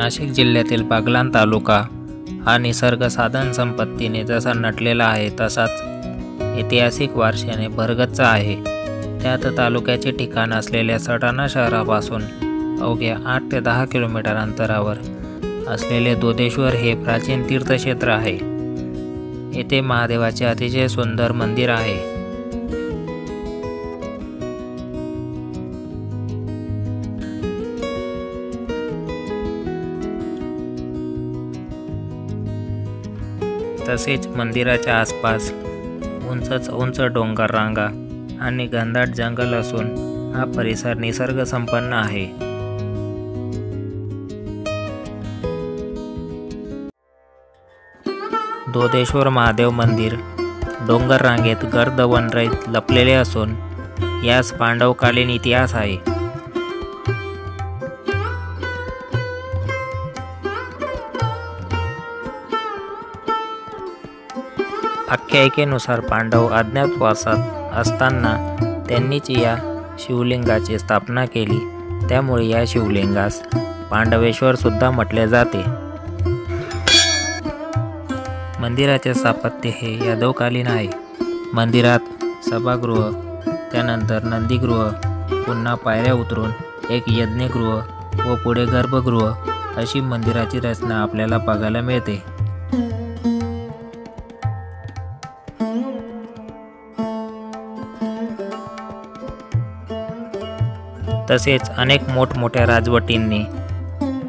नाशिक जिल्ह्यातील बागलाण तालुका हा निसर्ग साधन संपत्तीने जसा नटलेला आहे तसाच ऐतिहासिक वारशाने भरगच्च आहे। त्यात तालुक्याचे ठिकाण असलेल्या सटाणा शहरापासून अवघ्या 8 ते 10 किलोमीटर अंतरावर असलेले दोदेश्वर हे प्राचीन तीर्थक्षेत्र आहे। येथे महादेवाचे अतिशय सुंदर मंदिर आहे। तसेच मंदिराच्या आसपास उंच डोंगर रांगा आणि घनदाट जंगल असून हा परिसर निसर्ग संपन्न आहे। दोदेश्वर महादेव मंदिर डोंगर रांगेत गर्द वनराईत लपलेले असून यास पांडवकालीन इतिहास आहे। आख्यायिकेनुसार पांडव अज्ञातवासात असताना त्यांनीच या शिवलिंगाची स्थापना केली, त्यामुळे या शिवलिंगास पांडवेश्वर सुद्धा म्हटले जाते। मंदिराचे स्थापत्य हे यादवकालीन आहे। मंदिरात सभागृह, त्यानंतर नंदीगृह, पुन्हा पायऱ्या उतरून एक यज्ञगृह व पुढे गर्भगृह अशी मंदिराची रचना आपल्याला बघायला मिळते। तसेच अनेक मोठमोठ्या राजवटींनी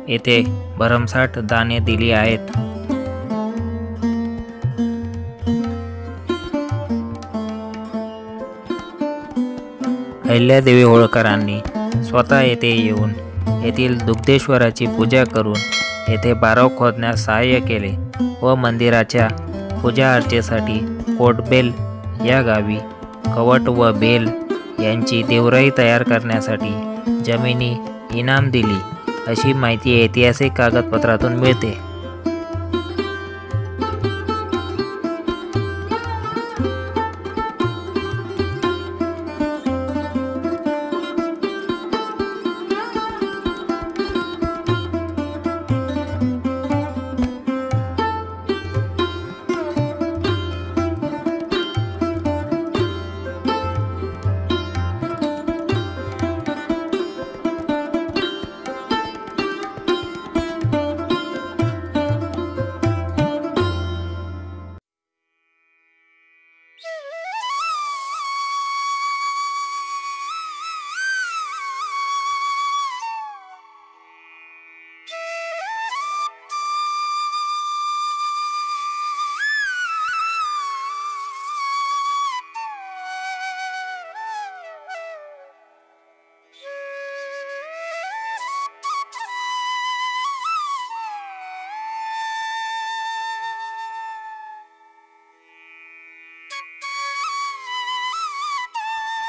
येथे भरमसाठ दाने दिली आहेत। अहिल्यादेवी होळकरांनी स्वतः येथे येऊन येथील दुग्धेश्वराची पूजा करून येथे बारव खोदण्यास सहाय्य केले व मंदिराच्या पूजा अर्चेसाठी कोटबेल या गावी कवट व बेल यांची देवराई तयार करण्यासाठी जमिनी इनाम दिली अशी माहिती ऐतिहासिक कागदपत्रातून मिळते।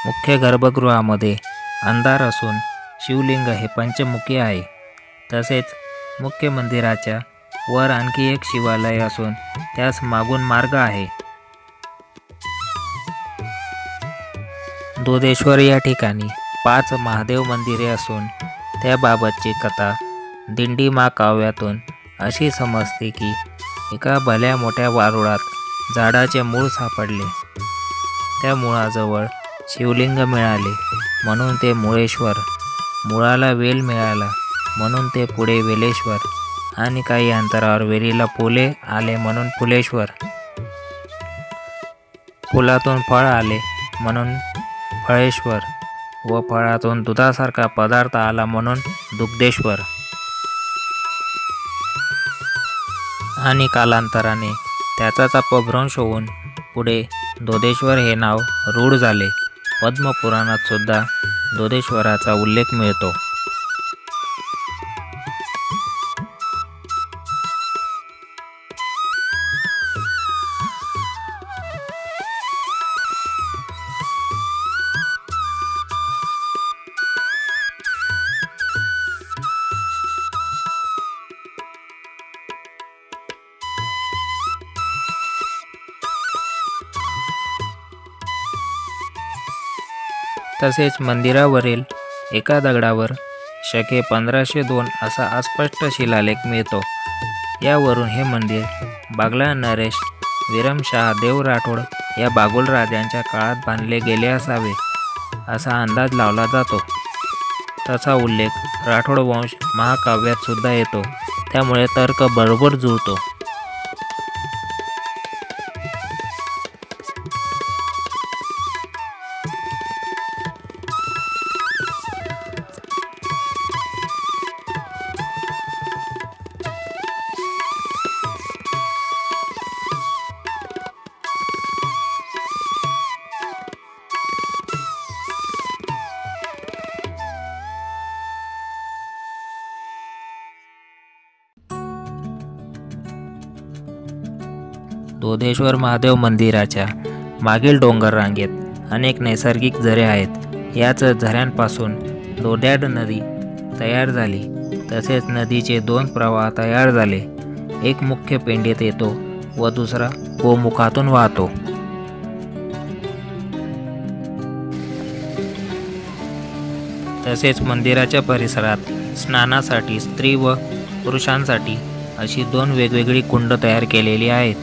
मुख्य गर्भगृहामध्ये अंधार असून शिवलिंग हे पंचमुखी आहे। तसेच मुख्य मंदिराच्या वर आणखी एक शिवालय असून त्यास मागून मार्ग आहे। दोदेश्वर या ठिकाणी 5 महादेव मंदिरे असून त्याबाबतची कथा दिंडी महाकाव्यातून अशी समजते की एका भल्या मोठ्या वारुळात झाडाचे मूळ सापडले, त्या मुळाजवळ शिवलिंग मिळाले म्हणून ते मुळेश्वर, मुळाला वेल मिळाला म्हणून ते पुढे वेलेश्वर आणि काही अंतरावर वेलीला फुले आले म्हणून फुलेश्वर, फुलातून फळ आले म्हणून फळेश्वर व फळातून दुधासारखा पदार्थ आला म्हणून दुग्धेश्वर आणि कालांतराने त्याचाच अपभ्रंश होऊन पुढे दोदेश्वर हे नाव रूढ झाले। पद्मपुराणात सुद्धा दोदेश्वराचा उल्लेख मिळतो। तसेच मंदिरावरील एका दगडावर शके 1502 असा अस्पष्ट शिलालेख मिळतो. यावरून हे मंदिर बागला नरेश विरमशाह देव राठोड या बागुल राजांच्या काळात बांधले गेले असावे असा अंदाज लावला जातो. तसा उल्लेख राठोड वंश महाकाव्यात सुद्धा येतो, त्यामुळे तर्क बरोबर जुळतो. दोधेश्वर महादेव मंदिराच्या मागील डोंगर रांगेत अनेक नैसर्गिक झरे आहेत. याच झऱ्यांपासून दोड्याड नदी तयार झाली. तसेच नदीचे 2 प्रवाह तयार झाले. एक मुख्य पेंडीत येतो व दुसरा गोमुखातून वाहतो. तसेच मंदिराच्या परिसरात स्नानासाठी स्त्री व पुरुषांसाठी अशी 2 वेगवेगळी कुंड तयार केलेली आहेत.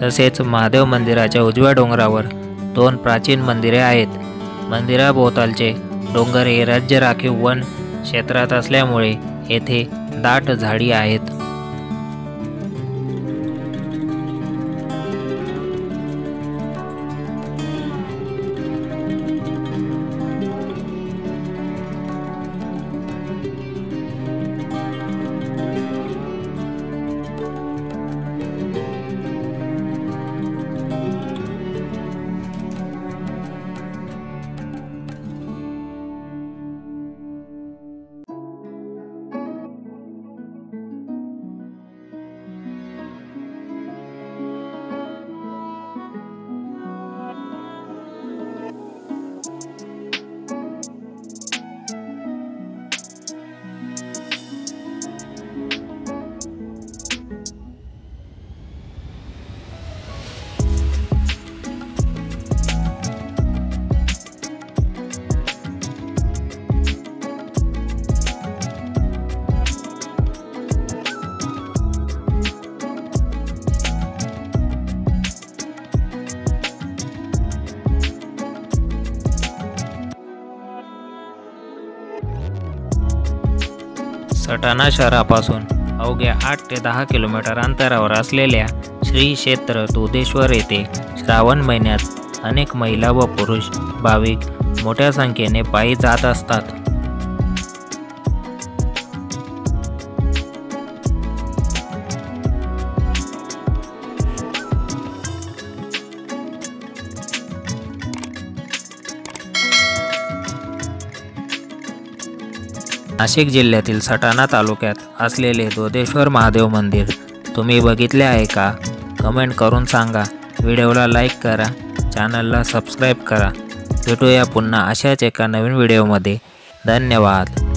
तसेच महादेव मंदिराच्या उजव्या डोंगरावर 2 प्राचीन मंदिरे आहेत. मंदिराभोवतालचे डोंगर हे राज्य राखीव वन क्षेत्रात असल्यामुळे येथे दाट झाडी आहेत. सटाणा शहरापासून अवघ्या 8 ते 10 किलोमीटर अंतरावर असलेल्या श्री क्षेत्र दोधेश्वर येथे श्रावण महिन्यात अनेक महिला व पुरुष भाविक मोठ्या संख्येने पायी जात असतात. नाशिक जिल्ह्यातील सटाणा तालुक्यात असलेले दोदेश्वर महादेव मंदिर तुम्ही बघितले आहे का? कमेंट करून सांगा. व्हिडिओला लाईक करा, चॅनलला सबस्क्राईब करा. भेटूया पुन्हा अशाच एका नवीन व्हिडिओमध्ये. धन्यवाद.